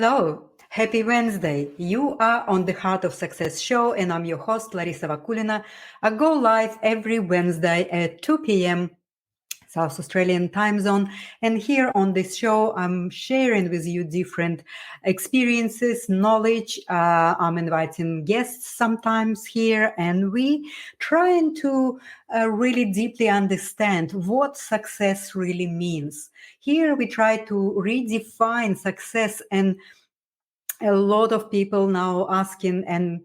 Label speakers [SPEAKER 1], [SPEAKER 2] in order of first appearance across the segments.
[SPEAKER 1] Hello, happy Wednesday. You are on the Heart of Success show, and I'm your host, Larissa Vakulina. I go live every Wednesday at 2 p.m. South Australian time zone. And here on this show, I'm sharing with you different experiences, knowledge. I'm inviting guests sometimes here, and we trying to really deeply understand what success really means. Here we try to redefine success, and a lot of people now asking and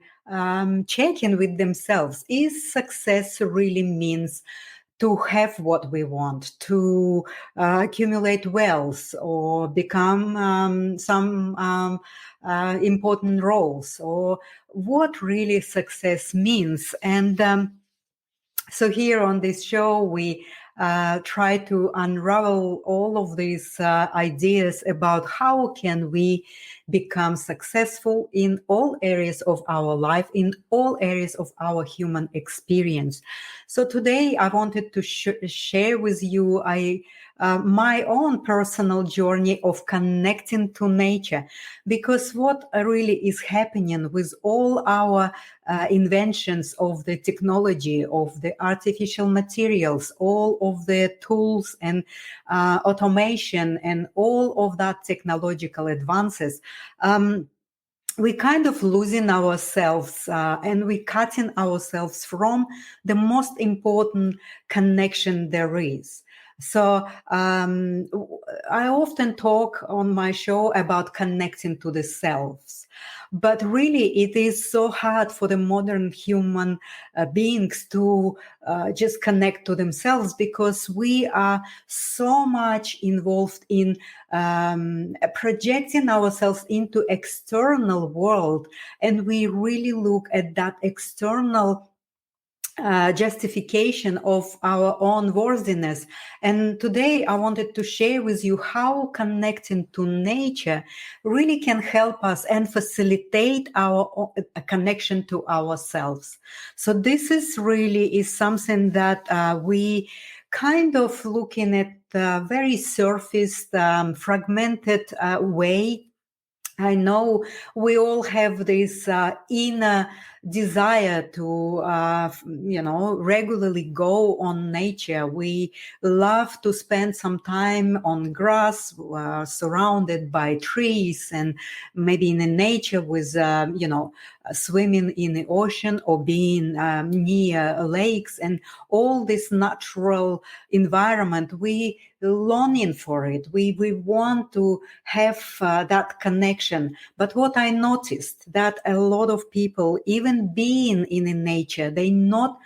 [SPEAKER 1] checking with themselves, is success really means to have what we want, to accumulate wealth or become some important roles, or what really success means. And so here on this show, we try to unravel all of these ideas about how can we become successful in all areas of our life, in all areas of our human experience. So today I wanted to share with you my own personal journey of connecting to nature, because what really is happening with all our inventions of the technology, of the artificial materials, all of the tools and automation and all of that technological advances, we kind of losing ourselves and we cutting ourselves from the most important connection there is. So I often talk on my show about connecting to the selves, but really it is so hard for the modern human beings to just connect to themselves, because we are so much involved in projecting ourselves into external world, and we really look at that external justification of our own worthiness. And today I wanted to share with you how connecting to nature really can help us and facilitate our connection to ourselves. So this is something that we kind of looking at a very surfaced, fragmented way. I know we all have this inner desire to, regularly go on nature. We love to spend some time on grass, surrounded by trees, and maybe in the nature with, swimming in the ocean or being near lakes, and all this natural environment. We longing for it. We want to have that connection. But what I noticed, that a lot of people, even being in nature, they're not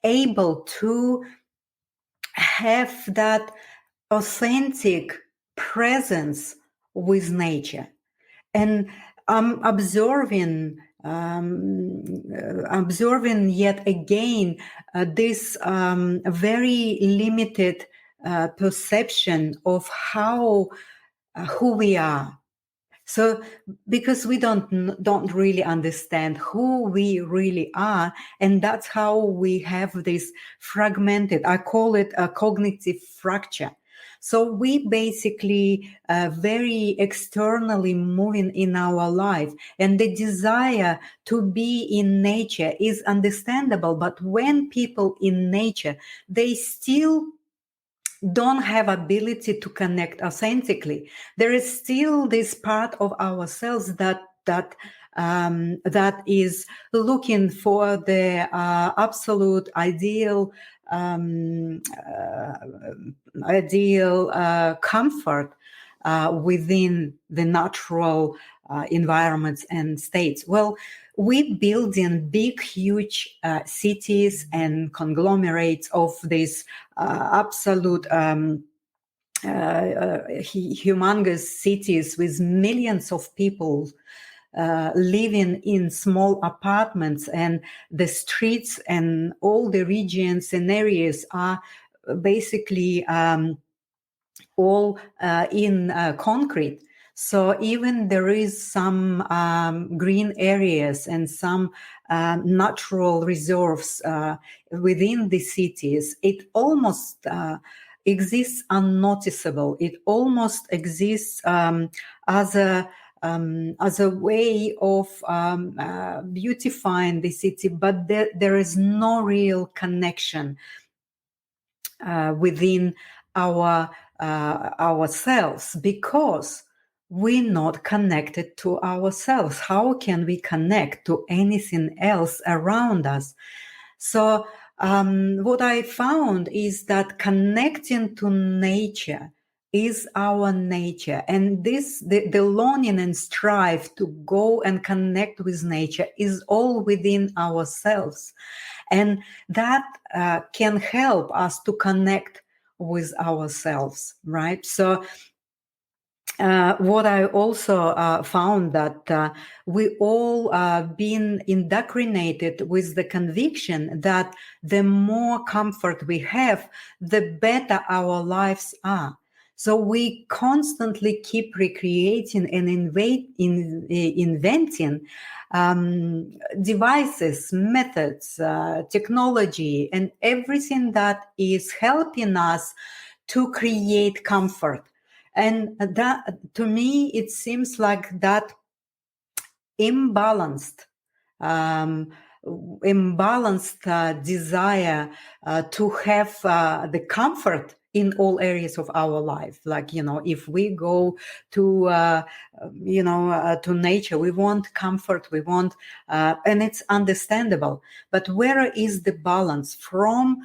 [SPEAKER 1] able to have that authentic presence with nature. And I'm observing yet again this very limited perception of who we are. So because we don't really understand who we really are, and that's how we have this fragmented, I call it a cognitive fracture. So we basically very externally moving in our life, and the desire to be in nature is understandable. But when people in nature, they still don't have ability to connect authentically, there is still this part of ourselves that is looking for the absolute ideal comfort within the natural environments and states. Well, we build in big, huge cities and conglomerates of these absolute humongous cities with millions of people living in small apartments, and the streets and all the regions and areas are basically all in concrete. So even there is some green areas and some natural reserves within the cities, it almost exists unnoticeable. It almost exists as a as a way of beautifying the city, but there is no real connection within ourselves, because we're not connected to ourselves. How can we connect to anything else around us? So what I found is that connecting to nature is our nature, and the longing and strive to go and connect with nature is all within ourselves, and that can help us to connect with ourselves, right? So what I also found that we all been indoctrinated with the conviction that the more comfort we have, the better our lives are. So we constantly keep recreating and inventing devices, methods, technology, and everything that is helping us to create comfort. And that, to me, it seems like that imbalanced desire to have the comfort in all areas of our life. Like, if we go to to nature, we want comfort, we want and it's understandable, but where is the balance from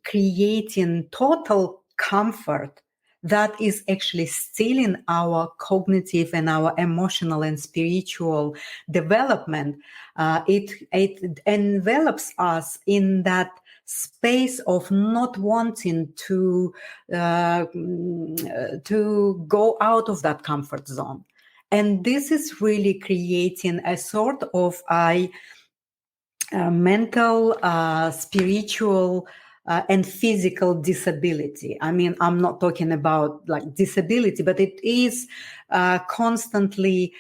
[SPEAKER 1] creating total comfort that is actually stealing our cognitive and our emotional and spiritual development? It envelops us in that space of not wanting to go out of that comfort zone. And this is really creating a sort of mental, spiritual, and physical disability. I mean, I'm not talking about like disability, but it is constantly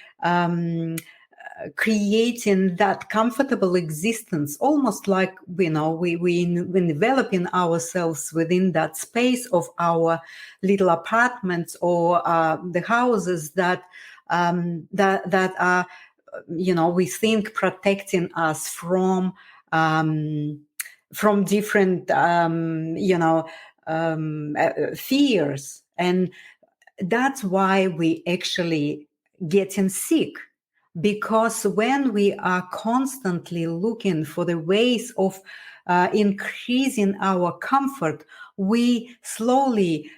[SPEAKER 1] creating that comfortable existence, almost like, we developing ourselves within that space of our little apartments or the houses that are, we think, protecting us from different fears. And that's why we actually getting sick, because when we are constantly looking for the ways of increasing our comfort, we slowly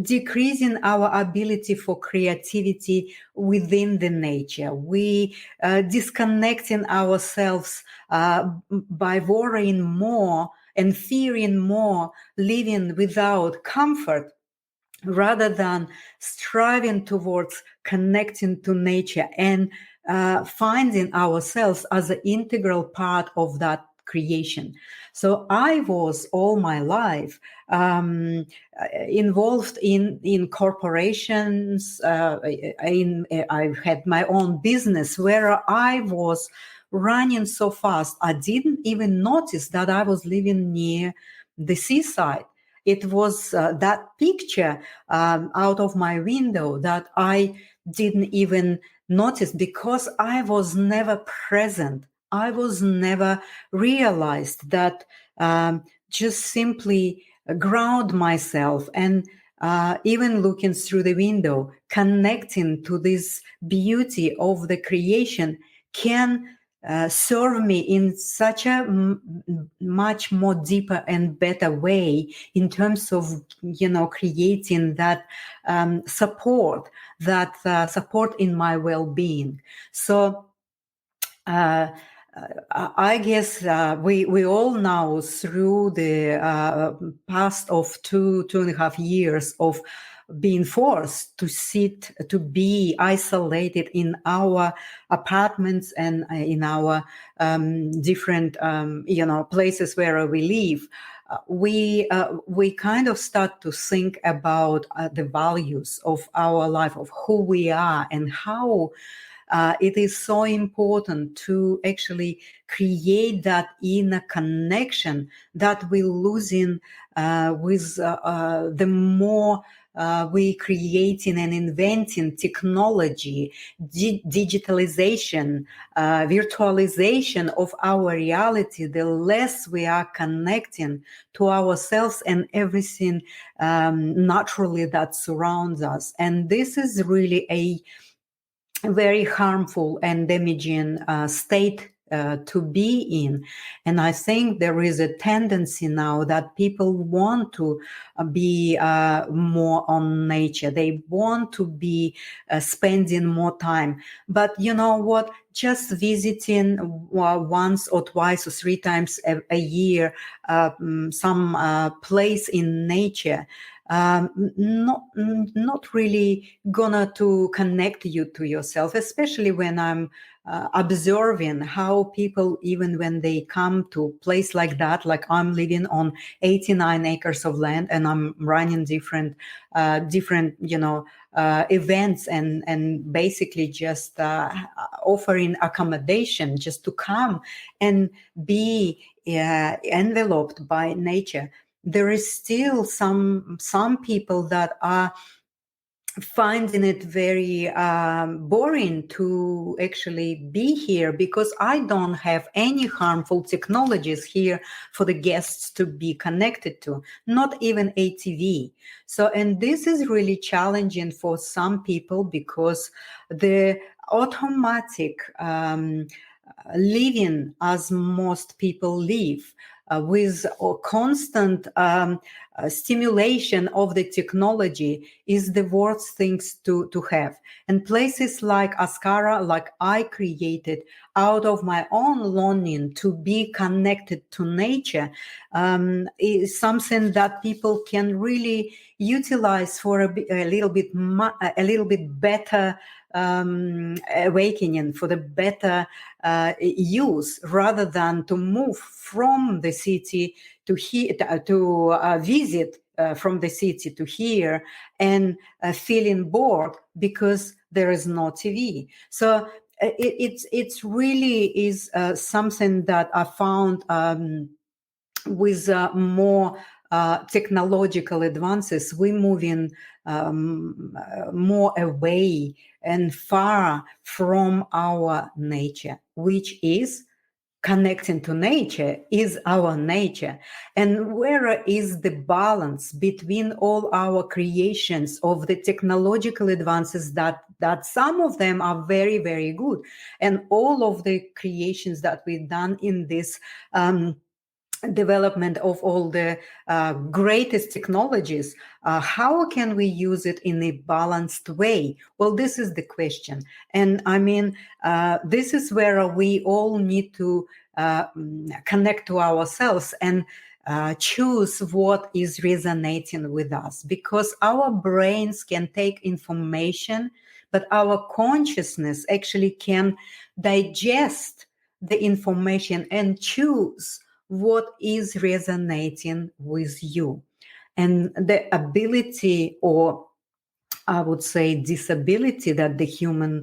[SPEAKER 1] decreasing our ability for creativity within the nature. We disconnecting ourselves by worrying more and fearing more, living without comfort, rather than striving towards connecting to nature and finding ourselves as an integral part of that creation. So I was all my life involved in corporations. I had my own business where I was running so fast, I didn't even notice that I was living near the seaside. It was that picture out of my window that I didn't even notice, because I was never present. I was never realized that just simply ground myself and even looking through the window, connecting to this beauty of the creation can serve me in such a much more deeper and better way in terms of creating that support in my well-being. So I guess we all know, through the past of two and a half years of being forced to be isolated in our apartments and in our different places where we live, we kind of start to think about the values of our life, of who we are, and how it is so important to actually create that inner connection that we're losing with the more we creating and inventing technology, digitalization, virtualization of our reality, the less we are connecting to ourselves and everything naturally that surrounds us. And this is really a very harmful and damaging state to be in. And I think there is a tendency now that people want to be more on nature. They want to be spending more time. But you know what? Just visiting once or twice or three times a year some place in nature, not really gonna to connect you to yourself, especially when I'm observing how people, even when they come to a place like that, like I'm living on 89 acres of land and I'm running different events and basically just offering accommodation just to come and be enveloped by nature. There is still some people that are finding it very boring to actually be here, because I don't have any harmful technologies here for the guests to be connected to, not even a TV. So, and this is really challenging for some people, because the automatic living as most people live, with a constant stimulation of the technology, is the worst things to have. And places like Askara, like I created out of my own longing to be connected to nature, is something that people can really utilize for a little bit better awakening, for the better use, rather than to move from the city to here, to visit from the city to here, and feeling bored because there is no TV. So it's really is something that I found with more technological advances, we're moving more away and far from our nature, which is connecting to nature, is our nature. And where is the balance between all our creations of the technological advances, that some of them are very, very good, and all of the creations that we've done in this development of all the greatest technologies, how can we use it in a balanced way? Well, this is the question. And I mean, this is where we all need to connect to ourselves and choose what is resonating with us, because our brains can take information, but our consciousness actually can digest the information and choose what is resonating with you. And the ability, or I would say disability, that the human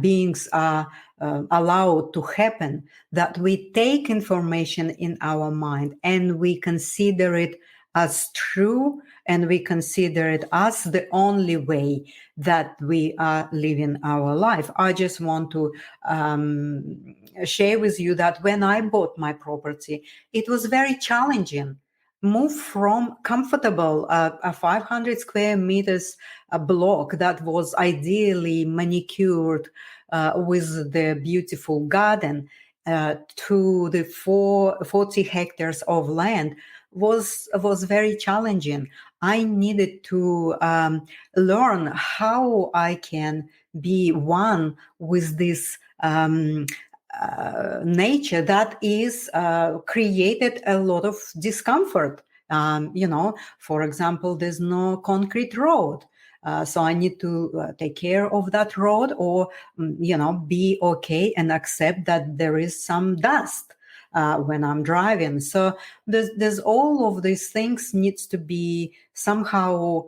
[SPEAKER 1] beings are allowed to happen, that we take information in our mind and we consider it as true, and we consider it as the only way that we are living our life. I just want to share with you that when I bought my property, it was very challenging. Move from comfortable a 500 square meters block that was ideally manicured with the beautiful garden to the 40 hectares of land was very challenging. I needed to learn how I can be one with this nature that is created a lot of discomfort. For example, there's no concrete road. So I need to take care of that road, or, be okay and accept that there is some dust when I'm driving. So there's all of these things needs to be somehow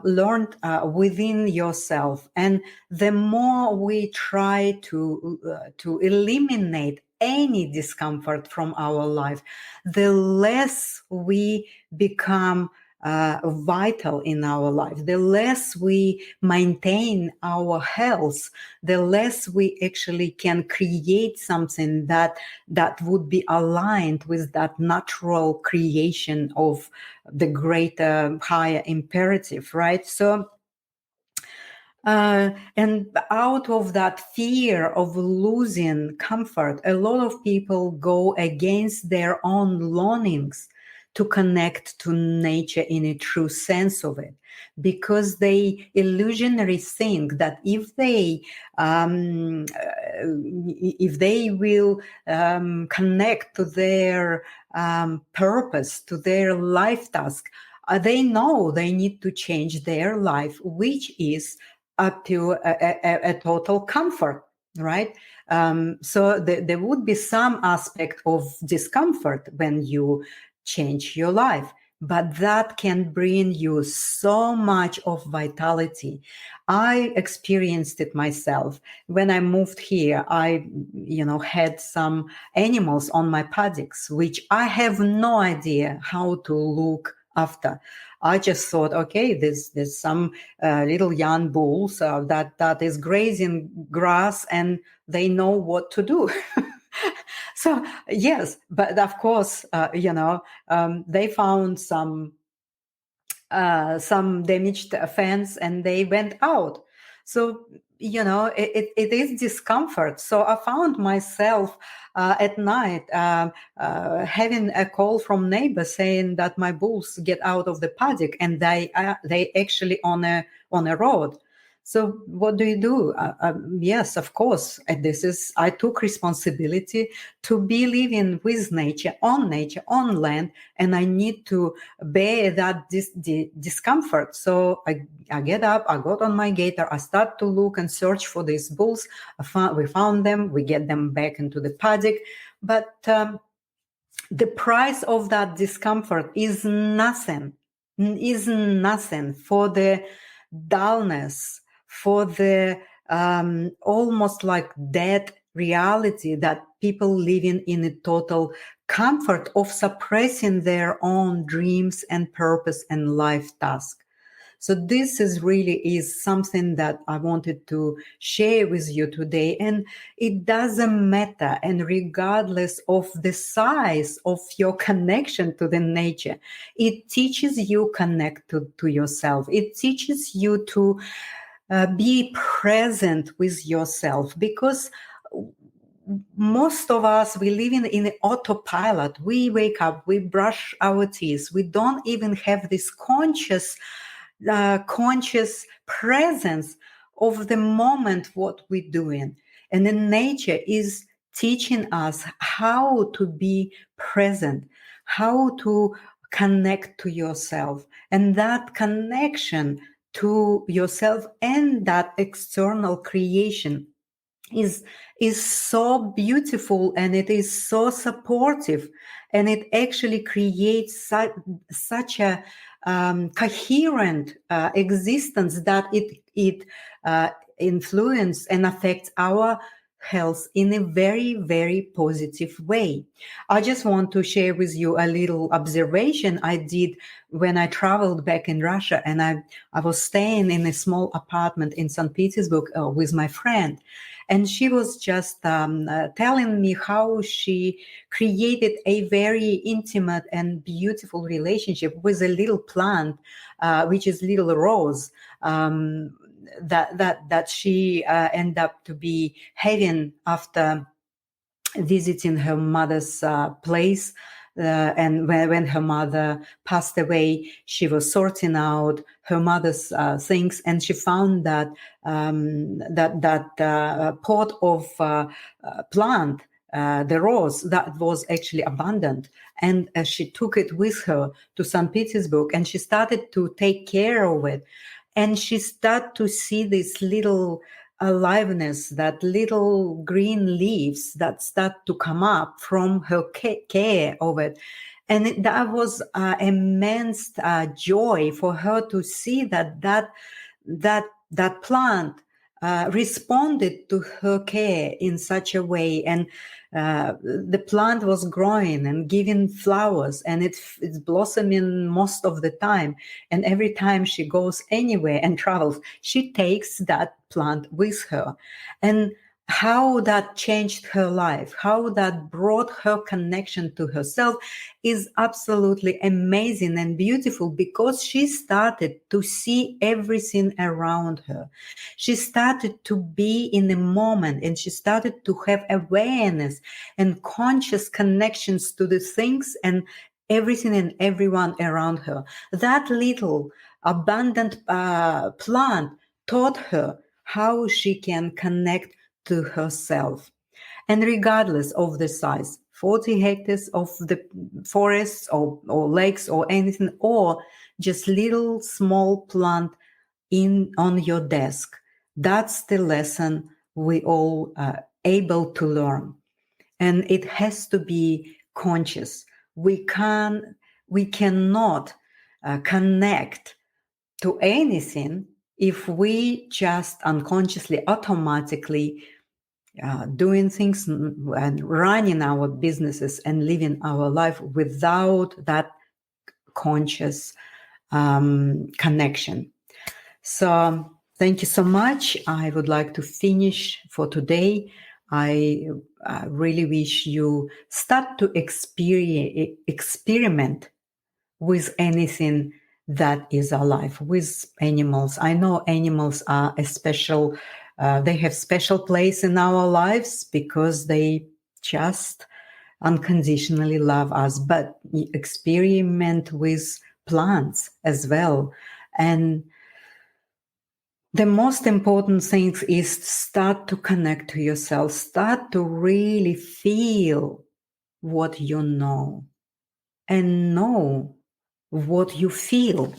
[SPEAKER 1] learned within yourself. And the more we try to eliminate any discomfort from our life, the less we become vital in our life, the less we maintain our health, the less we actually can create something that would be aligned with that natural creation of the greater, higher imperative, right? So and out of that fear of losing comfort, a lot of people go against their own longings to connect to nature in a true sense of it, because they illusionary think that if they will connect to their purpose, to their life task, they know they need to change their life, which is up to a total comfort, right? So there would be some aspect of discomfort when you change your life, but that can bring you so much of vitality. I experienced it myself. When I moved here, I had some animals on my paddocks, which I have no idea how to look after. I just thought, okay, there's some little young bulls that is grazing grass, and they know what to do. So yes, but of course, they found some damaged fence and they went out. So it is discomfort. So I found myself at night having a call from neighbors saying that my bulls get out of the paddock, and they actually on a road. So what do you do? Yes, of course. I took responsibility to be living with nature, on land, and I need to bear that discomfort. So I get up, I got on my gator, I start to look and search for these bulls. We found them, we get them back into the paddock. But the price of that discomfort is nothing for the dullness, for the almost like dead reality that people living in a total comfort of suppressing their own dreams and purpose and life task. So this is something that I wanted to share with you today. And it doesn't matter, and regardless of the size of your connection to the nature, it teaches you connect to yourself. It teaches you to be present with yourself, because most of us, we live in an autopilot. We wake up, we brush our teeth, we don't even have this conscious presence of the moment what we're doing. And then nature is teaching us how to be present, how to connect to yourself, and that connection to yourself and that external creation is so beautiful, and it is so supportive, and it actually creates such a coherent existence that it influences and affects our health in a very, very positive way. I just want to share with you a little observation I did when I traveled back in Russia, and I was staying in a small apartment in St. Petersburg with my friend. And she was just telling me how she created a very intimate and beautiful relationship with a little plant, which is little rose, that she ended up to be having after visiting her mother's place. And when her mother passed away, she was sorting out her mother's things, and she found that pot of plant, the rose, that was actually abundant. And she took it with her to St. Petersburg, and she started to take care of it. And she started to see this little aliveness, that little green leaves that start to come up from her care of it. And that was immense joy for her to see that plant responded to her care in such a way, and the plant was growing and giving flowers, and it's blossoming most of the time. And every time she goes anywhere and travels, she takes that plant with her. And how that changed her life, how that brought her connection to herself is absolutely amazing and beautiful, because she started to see everything around her. She started to be in the moment, and she started to have awareness and conscious connections to the things and everything and everyone around her. That little abundant plant taught her how she can connect to herself. And regardless of the size, 40 hectares of the forests or lakes or anything, or just little small plant on your desk, that's the lesson we all are able to learn. And it has to be conscious. We cannot connect to anything if we just unconsciously, automatically doing things and running our businesses and living our life without that conscious connection. So thank you so much. I would like to finish for today. I really wish you start to experiment with anything that is alive, with animals. I know animals are a special, they have special place in our lives because they just unconditionally love us, but experiment with plants as well. And the most important thing is start to connect to yourself, start to really feel what you know and know what you feel.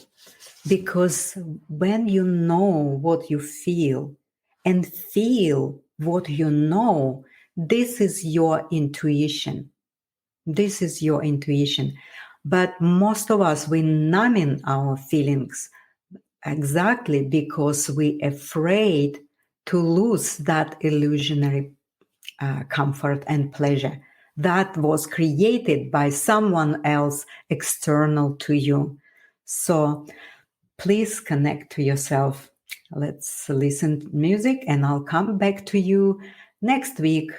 [SPEAKER 1] Because when you know what you feel and feel what you know, this is your intuition. This is your intuition. But most of us, we numbing our feelings exactly because we're afraid to lose that illusionary comfort and pleasure that was created by someone else external to you. So please connect to yourself. Let's listen to music, and I'll come back to you next week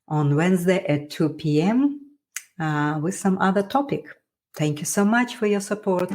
[SPEAKER 1] on Wednesday at 2 p.m. With some other topic. Thank you so much for your support.